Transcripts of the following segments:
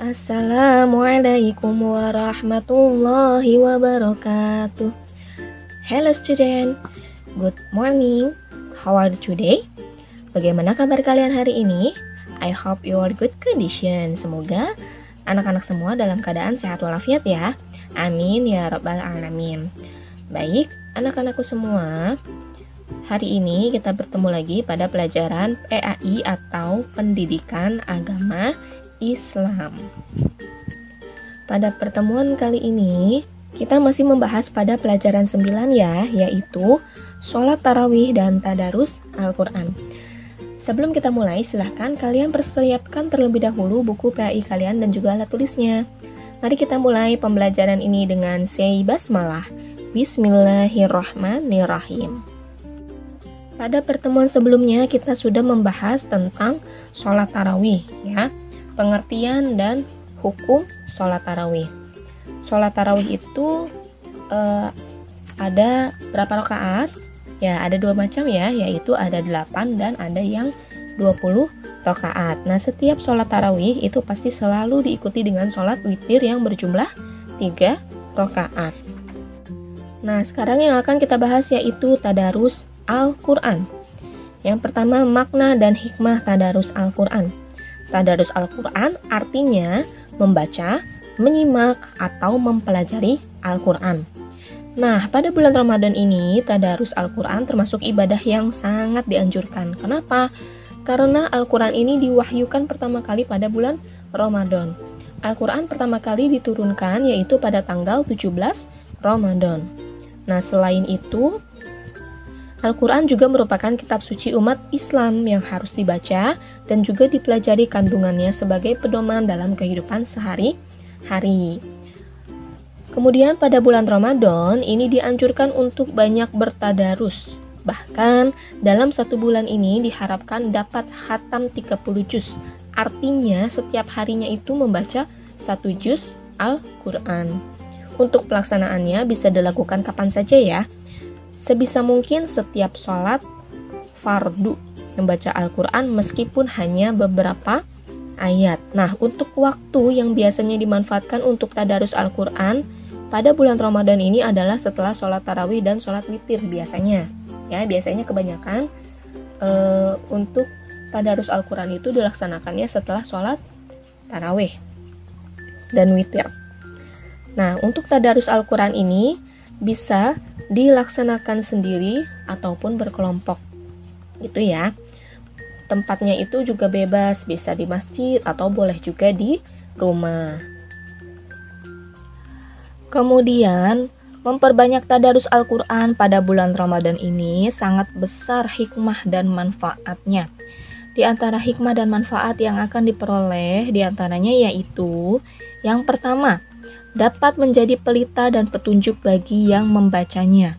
Assalamualaikum warahmatullahi wabarakatuh. Hello student, good morning. How are you today? Bagaimana kabar kalian hari ini? I hope you are good condition. Semoga anak-anak semua dalam keadaan sehat walafiat ya. Amin ya rabbal alamin. Baik, anak-anakku semua, hari ini kita bertemu lagi pada pelajaran PAI atau Pendidikan Agama Islam. Pada pertemuan kali ini, kita masih membahas pada pelajaran 9 ya, yaitu sholat tarawih dan tadarus Al-Quran. Sebelum kita mulai, silahkan kalian persiapkan terlebih dahulu buku PAI kalian dan juga alat tulisnya. Mari kita mulai pembelajaran ini dengan say basmalah. Bismillahirrahmanirrahim. Pada pertemuan sebelumnya kita sudah membahas tentang sholat tarawih ya, pengertian dan hukum sholat tarawih. Sholat tarawih itu ada berapa rakaat? Ya, ada 2 macam ya, yaitu ada 8 dan ada yang 20 rakaat. Nah, setiap sholat tarawih itu pasti selalu diikuti dengan sholat witir yang berjumlah 3 rakaat. Nah, sekarang yang akan kita bahas yaitu tadarus Al-Quran. Yang pertama, makna dan hikmah tadarus Al-Quran. Tadarus Al-Quran artinya membaca, menyimak, atau mempelajari Al-Quran. Nah, pada bulan Ramadan ini, tadarus Al-Quran termasuk ibadah yang sangat dianjurkan. Kenapa? Karena Al-Quran ini diwahyukan pertama kali pada bulan Ramadan. Al-Quran pertama kali diturunkan yaitu pada tanggal 17 Ramadan. Nah, selain itu, Al-Quran juga merupakan kitab suci umat Islam yang harus dibaca dan juga dipelajari kandungannya sebagai pedoman dalam kehidupan sehari-hari. Kemudian pada bulan Ramadan ini dianjurkan untuk banyak bertadarus. Bahkan dalam 1 bulan ini diharapkan dapat khatam 30 juz. Artinya setiap harinya itu membaca 1 juz Al-Quran. Untuk pelaksanaannya bisa dilakukan kapan saja ya. Sebisa mungkin setiap sholat fardu membaca Al-Quran meskipun hanya beberapa ayat. Nah, untuk waktu yang biasanya dimanfaatkan untuk tadarus Al-Quran pada bulan Ramadan ini adalah setelah sholat tarawih dan sholat witir biasanya. Ya, biasanya kebanyakan untuk tadarus Al-Quran itu dilaksanakannya setelah sholat tarawih dan witir. Nah, untuk tadarus Al-Quran ini bisa dilaksanakan sendiri ataupun berkelompok. Gitu ya. Tempatnya itu juga bebas, bisa di masjid atau boleh juga di rumah. Kemudian, memperbanyak tadarus Al-Quran pada bulan Ramadan ini sangat besar hikmah dan manfaatnya. Di antara hikmah dan manfaat yang akan diperoleh diantaranya yaitu yang pertama, dapat menjadi pelita dan petunjuk bagi yang membacanya.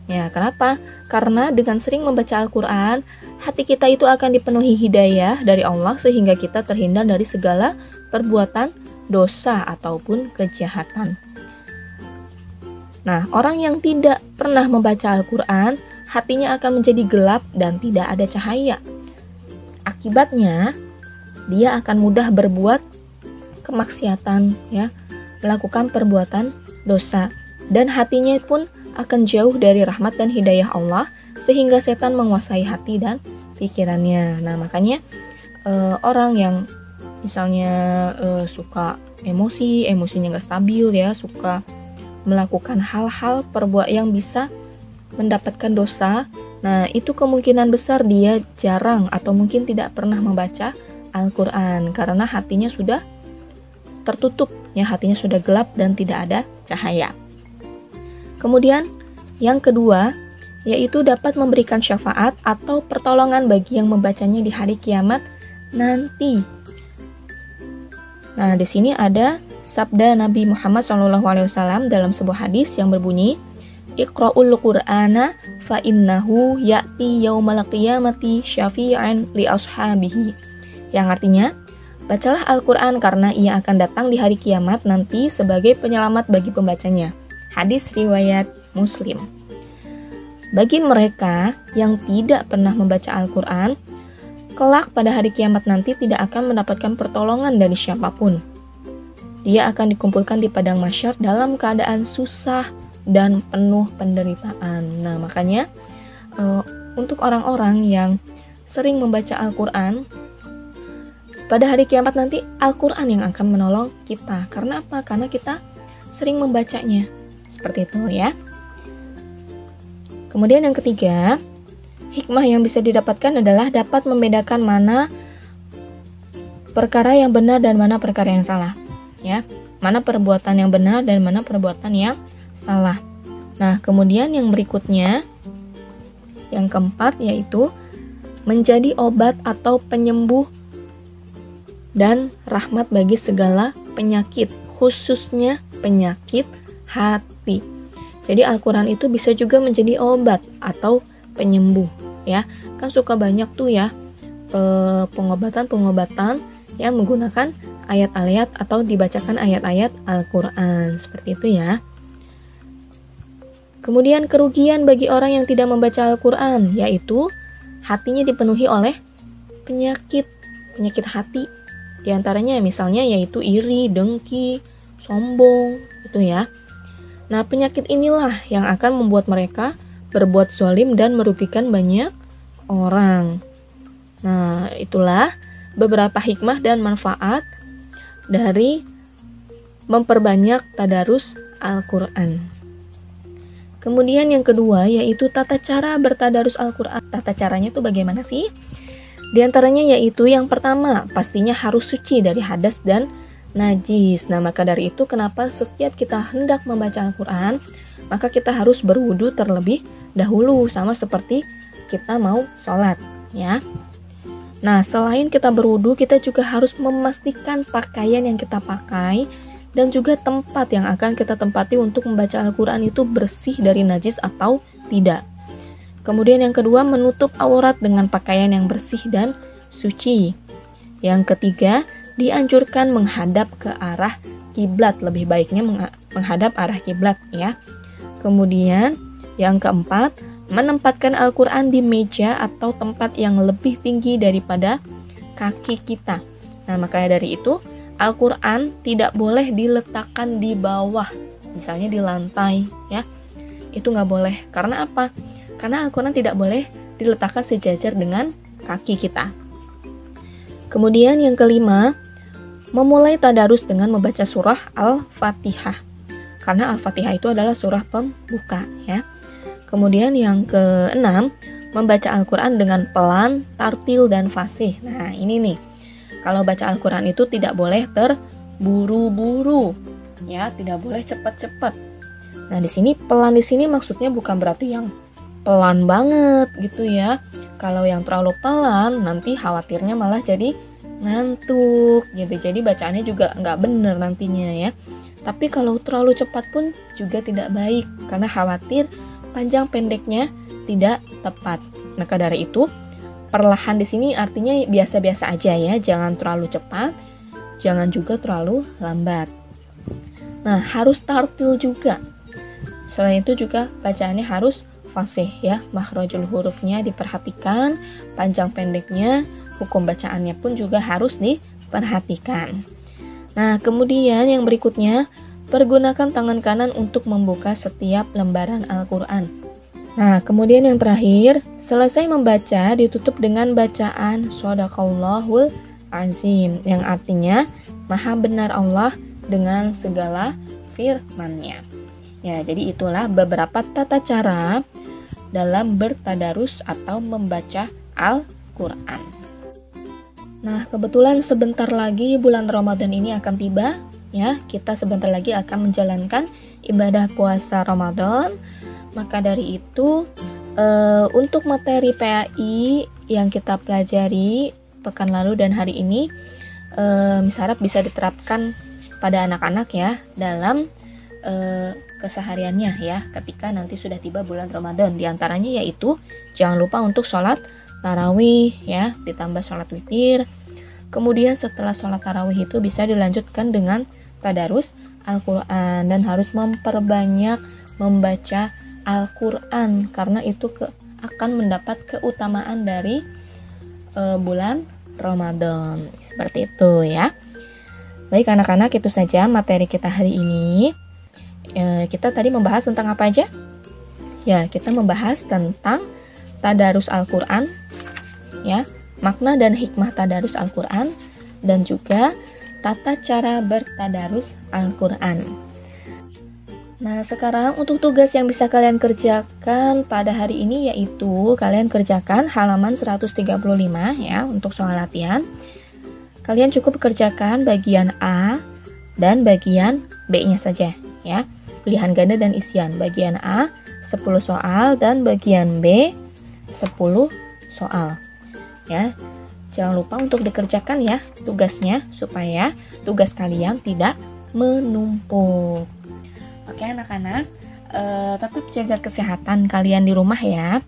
Ya, kenapa? Karena dengan sering membaca Al-Quran, hati kita itu akan dipenuhi hidayah dari Allah sehingga kita terhindar dari segala perbuatan dosa ataupun kejahatan. Nah, orang yang tidak pernah membaca Al-Quran, hatinya akan menjadi gelap dan tidak ada cahaya. Akibatnya, dia akan mudah berbuat kemaksiatan, ya, melakukan perbuatan dosa, dan hatinya pun akan jauh dari rahmat dan hidayah Allah, sehingga setan menguasai hati dan pikirannya. Nah, makanya orang yang misalnya suka emosinya nggak stabil ya, suka melakukan hal-hal perbuatan yang bisa mendapatkan dosa, nah itu kemungkinan besar dia jarang atau mungkin tidak pernah membaca Al-Quran karena hatinya sudah tertutup, ya, hatinya sudah gelap dan tidak ada cahaya. Kemudian yang kedua yaitu dapat memberikan syafaat atau pertolongan bagi yang membacanya di hari kiamat nanti. Nah, di sini ada sabda Nabi Muhammad SAW dalam sebuah hadis yang berbunyi, Iqra'ul Qur'ana fa innahu ya'ti yaumal qiyamati syafi'an li ashabihi. Yang artinya, bacalah Al-Quran karena ia akan datang di hari kiamat nanti sebagai penyelamat bagi pembacanya. Hadis riwayat Muslim. Bagi mereka yang tidak pernah membaca Al-Quran, kelak pada hari kiamat nanti tidak akan mendapatkan pertolongan dari siapapun. dia akan dikumpulkan di padang mahsyar dalam keadaan susah dan penuh penderitaan. Nah, makanya untuk orang-orang yang sering membaca Al-Quran, pada hari kiamat nanti Al-Quran yang akan menolong kita. Karena apa? Karena kita sering membacanya. Seperti itu ya. Kemudian yang ketiga, hikmah yang bisa didapatkan adalah dapat membedakan mana perkara yang benar dan mana perkara yang salah. Ya, mana perbuatan yang benar dan mana perbuatan yang salah. Nah, kemudian yang berikutnya, yang keempat, yaitu menjadi obat atau penyembuh dan rahmat bagi segala penyakit, khususnya penyakit hati. Jadi Al-Quran itu bisa juga menjadi obat atau penyembuh, ya. Kan suka banyak tuh ya pengobatan-pengobatan yang menggunakan ayat-ayat atau dibacakan ayat-ayat Al-Quran, seperti itu ya. Kemudian kerugian bagi orang yang tidak membaca Al-Quran, yaitu hatinya dipenuhi oleh penyakit hati. Di antaranya misalnya yaitu iri, dengki, sombong, gitu ya. Nah, penyakit inilah yang akan membuat mereka berbuat zalim dan merugikan banyak orang. Nah, itulah beberapa hikmah dan manfaat dari memperbanyak tadarus Al-Quran. Kemudian yang kedua yaitu tata cara bertadarus Al-Quran. Tata caranya itu bagaimana sih? Di antaranya yaitu yang pertama, pastinya harus suci dari hadas dan najis. Nah, maka dari itu kenapa setiap kita hendak membaca Al-Quran, maka kita harus berwudu terlebih dahulu, sama seperti kita mau sholat, ya. Nah, selain kita berwudu, kita juga harus memastikan pakaian yang kita pakai dan juga tempat yang akan kita tempati untuk membaca Al-Quran itu bersih dari najis atau tidak. Kemudian yang kedua, menutup aurat dengan pakaian yang bersih dan suci. Yang ketiga, dianjurkan menghadap ke arah kiblat, lebih baiknya menghadap arah kiblat ya. Kemudian yang keempat, menempatkan Al-Quran di meja atau tempat yang lebih tinggi daripada kaki kita. Nah, makanya dari itu Al-Quran tidak boleh diletakkan di bawah, misalnya di lantai ya. Itu nggak boleh. Karena apa? Karena Al-Quran tidak boleh diletakkan sejajar dengan kaki kita. Kemudian yang kelima, memulai tadarus dengan membaca surah Al-Fatihah. Karena Al-Fatihah itu adalah surah pembuka ya. Kemudian yang keenam, membaca Al-Quran dengan pelan, tartil, dan fasih. Nah, ini nih. Kalau baca Al-Quran itu tidak boleh terburu-buru. Ya, tidak boleh cepat-cepat. Nah, di sini pelan di sini maksudnya bukan berarti yang pelan banget gitu ya. Kalau yang terlalu pelan, nanti khawatirnya malah jadi ngantuk gitu. Jadi bacaannya juga nggak bener nantinya ya. Tapi kalau terlalu cepat pun juga tidak baik. Karena khawatir panjang pendeknya tidak tepat. Maka dari itu, perlahan di sini artinya biasa-biasa aja ya, jangan terlalu cepat, jangan juga terlalu lambat. Nah, harus tartil juga. Selain itu juga bacaannya harus fasih ya, makhrajul hurufnya diperhatikan, panjang pendeknya, hukum bacaannya pun juga harus diperhatikan. Nah, kemudian yang berikutnya, pergunakan tangan kanan untuk membuka setiap lembaran Al-Quran. Nah, kemudian yang terakhir, selesai membaca ditutup dengan bacaan Shadaqallahul Azim, yang artinya Maha benar Allah dengan segala firman-Nya. Ya, jadi itulah beberapa tata cara dalam bertadarus atau membaca Al-Quran. Nah, kebetulan sebentar lagi bulan Ramadan ini akan tiba. Ya, kita sebentar lagi akan menjalankan ibadah puasa Ramadan. Maka dari itu, untuk materi PAI yang kita pelajari pekan lalu dan hari ini, harap bisa diterapkan pada anak-anak ya dalam kesehariannya ya ketika nanti sudah tiba bulan Ramadan. Di antaranya yaitu jangan lupa untuk sholat tarawih ya, ditambah sholat witir. Kemudian setelah sholat tarawih itu bisa dilanjutkan dengan tadarus Al-Quran dan harus memperbanyak membaca Al-Quran karena itu akan mendapat keutamaan dari bulan Ramadan. Seperti itu ya. Baik anak-anak, itu saja materi kita hari ini. Kita tadi membahas tentang apa aja? Ya, kita membahas tentang tadarus Al-Quran, ya, makna dan hikmah tadarus Al-Quran, dan juga tata cara bertadarus Al-Quran. Nah, sekarang untuk tugas yang bisa kalian kerjakan pada hari ini yaitu kalian kerjakan halaman 135 ya untuk soal latihan. Kalian cukup kerjakan bagian A dan bagian B-nya saja ya. Pilihan ganda dan isian. Bagian A 10 soal dan bagian B 10 soal. Ya. Jangan lupa untuk dikerjakan ya tugasnya supaya tugas kalian tidak menumpuk. Oke anak-anak, tetap jaga kesehatan kalian di rumah ya.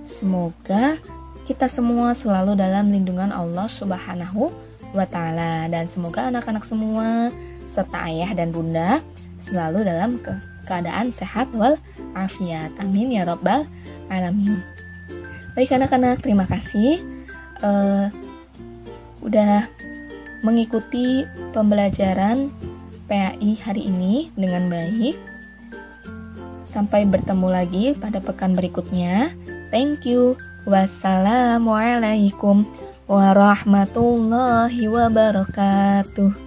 Semoga kita semua selalu dalam lindungan Allah Subhanahu wa Ta'ala, dan semoga anak-anak semua serta ayah dan bunda selalu dalam keadaan sehat wal afiat. Amin ya rabbal alamin. Baik anak-anak, terima kasih udah mengikuti pembelajaran PAI hari ini dengan baik. Sampai bertemu lagi pada pekan berikutnya. Thank you. Wassalamualaikum warahmatullahi wabarakatuh.